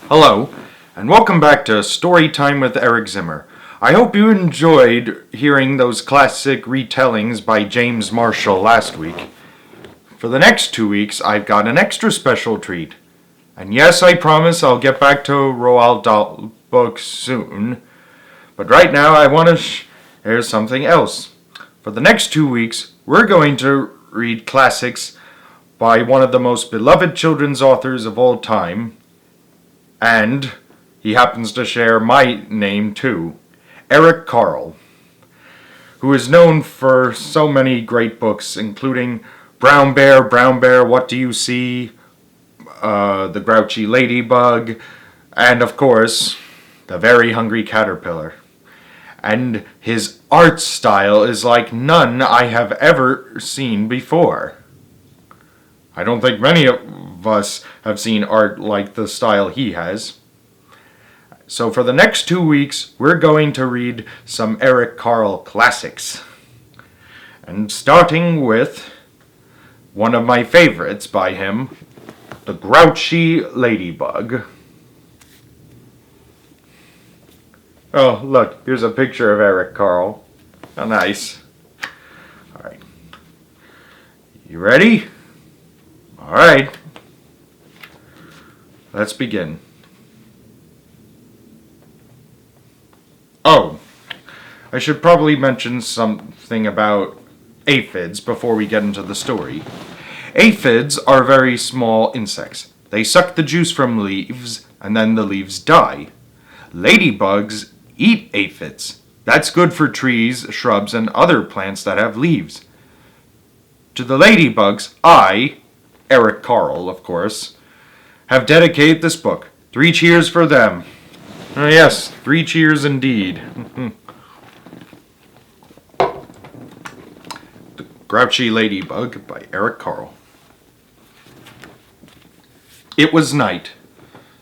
Hello, and welcome back to Story Time with Eric Zimmer. I hope you enjoyed hearing those classic retellings by James Marshall last week. For the next 2 weeks, I've got an extra special treat. And yes, I promise I'll get back to Roald Dahl books soon. But right now, I want to share something else. For the next 2 weeks, we're going to read classics by one of the most beloved children's authors of all time, and he happens to share my name too, Eric Carle, who is known for so many great books, including Brown Bear, What Do You See?, The Grouchy Ladybug, and of course, The Very Hungry Caterpillar. And his art style is like none I have ever seen before. I don't think many of us have seen art like the style he has. So for the next 2 weeks, we're going to read some Eric Carle classics. And starting with one of my favorites by him, The Grouchy Ladybug. Oh, look, here's a picture of Eric Carle. How nice. Alright. You ready? Alright. Let's begin. Oh, I should probably mention something about aphids before we get into the story. Aphids are very small insects. They suck the juice from leaves, and then the leaves die. Ladybugs eat aphids. That's good for trees, shrubs, and other plants that have leaves. To the ladybugs, I, Eric Carle, of course, have dedicated this book. 3 cheers for them. Yes, 3 cheers indeed. The Grouchy Ladybug by Eric Carle. It was night.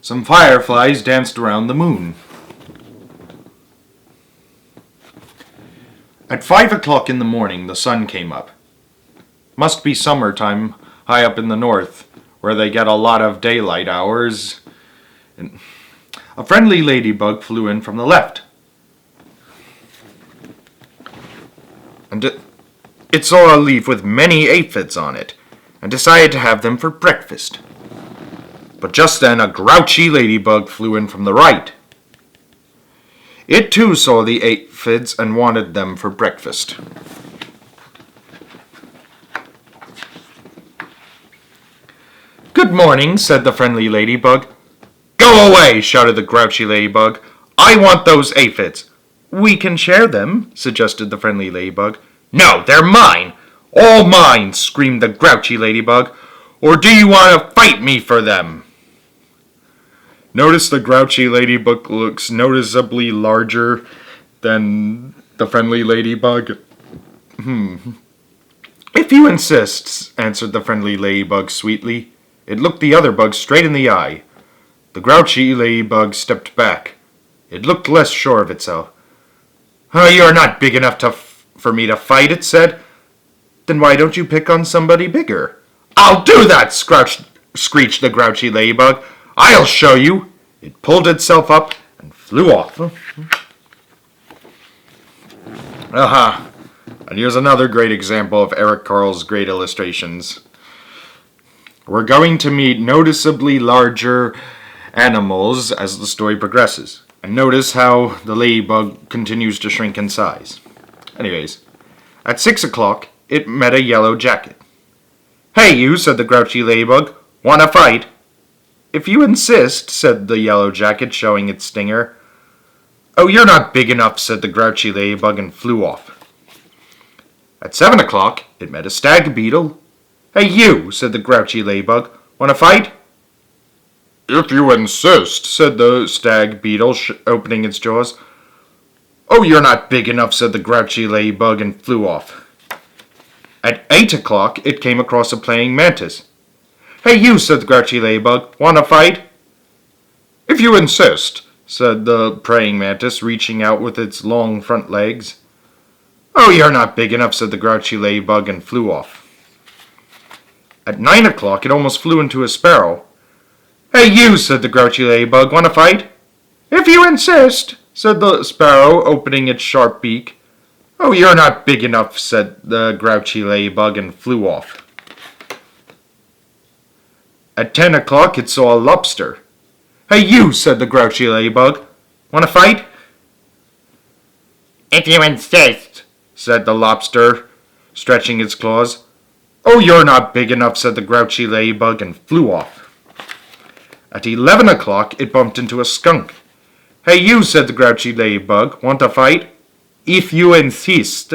Some fireflies danced around the moon. At 5 o'clock in the morning, the sun came up. Must be summertime high up in the north, where they get a lot of daylight hours. A friendly ladybug flew in from the left. And it saw a leaf with many aphids on it, and decided to have them for breakfast. But just then a grouchy ladybug flew in from the right. It too saw the aphids and wanted them for breakfast. "Good morning," said the friendly ladybug. "Go away," shouted the grouchy ladybug. "I want those aphids." "We can share them," suggested the friendly ladybug. "No, they're mine. All mine," screamed the grouchy ladybug. "Or do you want to fight me for them?" Notice the grouchy ladybug looks noticeably larger than the friendly ladybug. "If you insist," answered the friendly ladybug sweetly. It looked the other bug straight in the eye. The grouchy ladybug stepped back. It looked less sure of itself. "You're not big enough for me to fight," it said. "Then why don't you pick on somebody bigger?" "I'll do that," screeched the grouchy ladybug. "I'll show you." It pulled itself up and flew off. Aha! And here's another great example of Eric Carle's great illustrations. We're going to meet noticeably larger animals as the story progresses. And notice how the ladybug continues to shrink in size. Anyways, at 6 o'clock, it met a yellow jacket. "Hey, you," said the grouchy ladybug. "Wanna fight?" "If you insist," said the yellow jacket, showing its stinger. "Oh, you're not big enough," said the grouchy ladybug, and flew off. At 7 o'clock, it met a stag beetle. "Hey, you," said the grouchy ladybug. "Wanna fight?" "If you insist," said the stag beetle, opening its jaws. "Oh, you're not big enough," said the grouchy ladybug, and flew off. At 8 o'clock, it came across a praying mantis. "Hey, you," said the grouchy ladybug. "Wanna fight?" "If you insist," said the praying mantis, reaching out with its long front legs. "Oh, you're not big enough," said the grouchy ladybug, and flew off. At 9 o'clock, it almost flew into a sparrow. Hey, you, said the Grouchy Ladybug. Want to fight? If you insist, said the sparrow, opening its sharp beak. Oh, you're not big enough, said the Grouchy Ladybug, and flew off. At 10 o'clock, it saw a lobster. Hey, you, said the Grouchy Ladybug. Want to fight? If you insist, said the lobster, stretching its claws. Oh, you're not big enough, said the Grouchy Ladybug, and flew off. At 11 o'clock, it bumped into a skunk. Hey, you, said the Grouchy Ladybug. Want to fight? If you insist,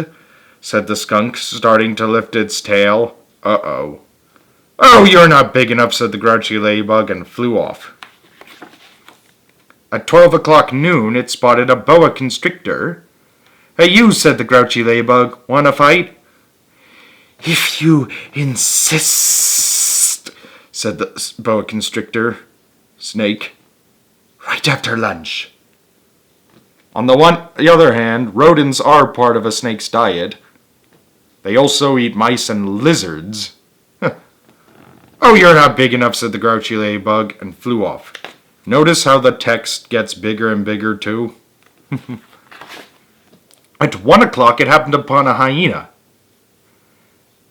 said the skunk, starting to lift its tail. Uh-oh. Oh, you're not big enough, said the Grouchy Ladybug, and flew off. At 12 o'clock noon, it spotted a boa constrictor. Hey, you, said the Grouchy Ladybug. Want to fight? If you insist, said the boa constrictor snake. Right after lunch. On the other hand, rodents are part of a snake's diet. They also eat mice and lizards. Oh, you're not big enough, said the Grouchy Ladybug, and flew off. Notice how the text gets bigger and bigger, too? At 1 o'clock, it happened upon a hyena.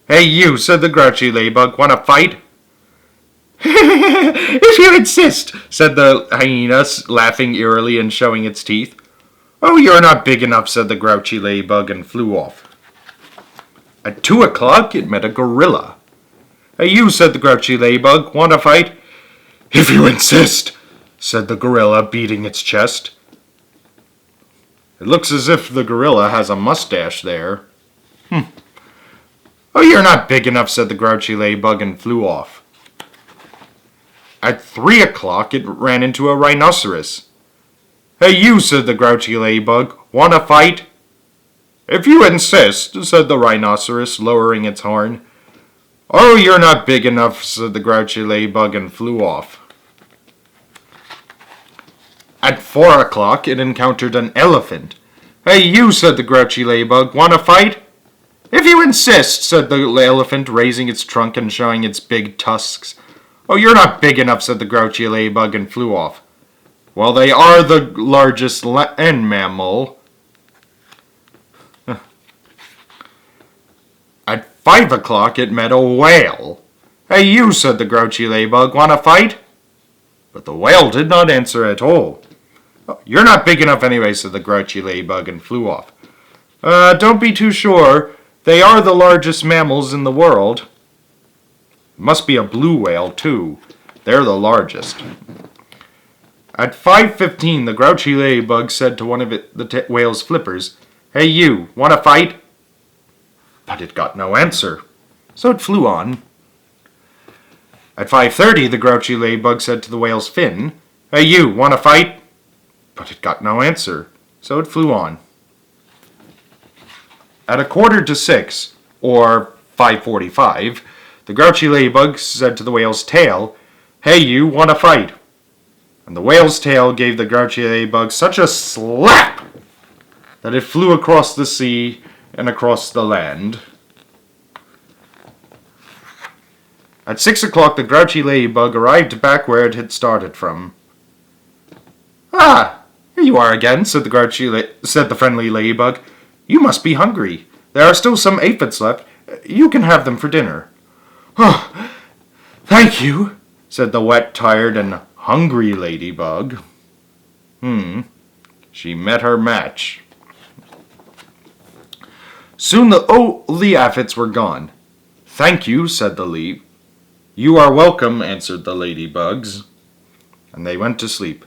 Hey, you, said the Grouchy Ladybug. Want to fight? If you insist, said the hyena, laughing eerily and showing its teeth. Oh, you're not big enough, said the Grouchy Ladybug, and flew off. At 2 o'clock, it met a gorilla. Hey, you, said the Grouchy Ladybug. Want to fight? If you insist, said the gorilla, beating its chest. It looks as if the gorilla has a mustache there. Oh, you're not big enough, said the Grouchy Ladybug, and flew off. At 3 o'clock, it ran into a rhinoceros. Hey, you, said the Grouchy Ladybug. Want to fight? If you insist, said the rhinoceros, lowering its horn. Oh, you're not big enough, said the Grouchy Ladybug, and flew off. At 4 o'clock, it encountered an elephant. Hey, you, said the Grouchy Ladybug. Want to fight? If you insist, said the elephant, raising its trunk and showing its big tusks. Oh, you're not big enough, said the Grouchy Ladybug, and flew off. Well, they are the largest land mammal. At 5 o'clock, it met a whale. Hey, you, said the Grouchy Ladybug. Want to fight? But the whale did not answer at all. Oh, you're not big enough anyway, said the Grouchy Ladybug, and flew off. Don't be too sure. They are the largest mammals in the world. Must be a blue whale, too. They're the largest. At 5:15, the Grouchy Ladybug said to one of the whale's flippers, Hey, you, want to fight? But it got no answer, so it flew on. At 5:30, the Grouchy Ladybug said to the whale's fin, Hey, you, want to fight? But it got no answer, so it flew on. At 5:45, or 5:45, the Grouchy Ladybug said to the whale's tail, Hey, you, want to fight? And the whale's tail gave the Grouchy Ladybug such a slap that it flew across the sea and across the land. At 6 o'clock, the Grouchy Ladybug arrived back where it had started from. Ah, here you are again, said the friendly Ladybug. You must be hungry. There are still some aphids left. You can have them for dinner. Oh, thank you, said the wet, tired, and hungry Ladybug. She met her match. Soon the aphids were gone. Thank you, said the leaf. You are welcome, answered the ladybugs. And they went to sleep.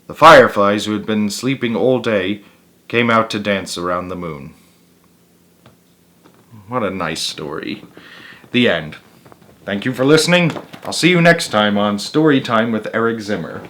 The fireflies, who had been sleeping all day, came out to dance around the moon. What a nice story. The end. Thank you for listening. I'll see you next time on Story Time with Eric Zimmer.